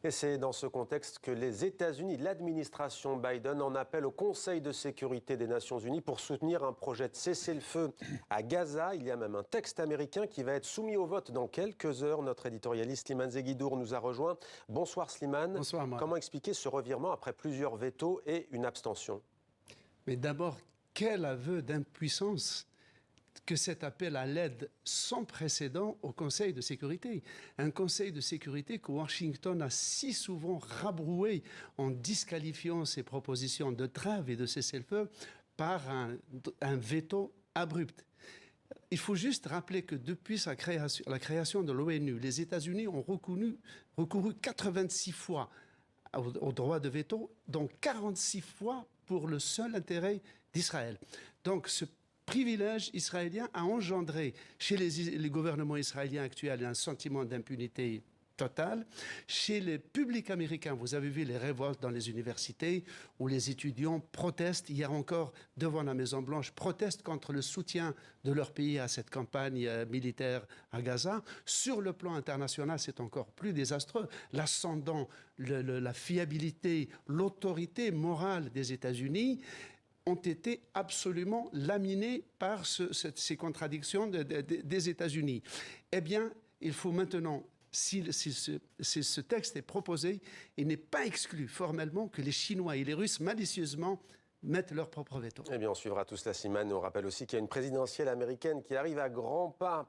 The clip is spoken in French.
Et c'est dans ce contexte que les États-Unis, l'administration Biden, en appelle au Conseil de sécurité des Nations Unies pour soutenir un projet de cessez-le-feu à Gaza. Il y a même un texte américain qui va être soumis au vote dans quelques heures. Notre éditorialiste Slimane Zeguidour nous a rejoint. Bonsoir Slimane. Bonsoir Marc. Comment expliquer ce revirement après plusieurs vétos et une abstention? Mais d'abord, quel aveu d'impuissance que cet appel à l'aide sans précédent au Conseil de sécurité. Un Conseil de sécurité que Washington a si souvent rabroué en disqualifiant ses propositions de trêve et de cessez-le-feu par un veto abrupt. Il faut juste rappeler que depuis la création de l'ONU, les États-Unis ont recouru 86 fois au droit de veto, dont 46 fois pour le seul intérêt d'Israël. Donc ce privilège israélien a engendré chez les gouvernements israéliens actuels un sentiment d'impunité totale. Chez les publics américains, vous avez vu les révoltes dans les universités où les étudiants protestent, hier encore devant la Maison-Blanche, protestent contre le soutien de leur pays à cette campagne militaire à Gaza. Sur le plan international, c'est encore plus désastreux. L'ascendant, la fiabilité, l'autorité morale des États-Unis ont été absolument laminés par ces contradictions des États-Unis. Eh bien, il faut maintenant, si ce texte est proposé, il n'est pas exclu formellement que les Chinois et les Russes, malicieusement, mettent leur propre veto. Eh bien, on suivra tout cela, Slimane. On rappelle aussi qu'il y a une présidentielle américaine qui arrive à grands pas.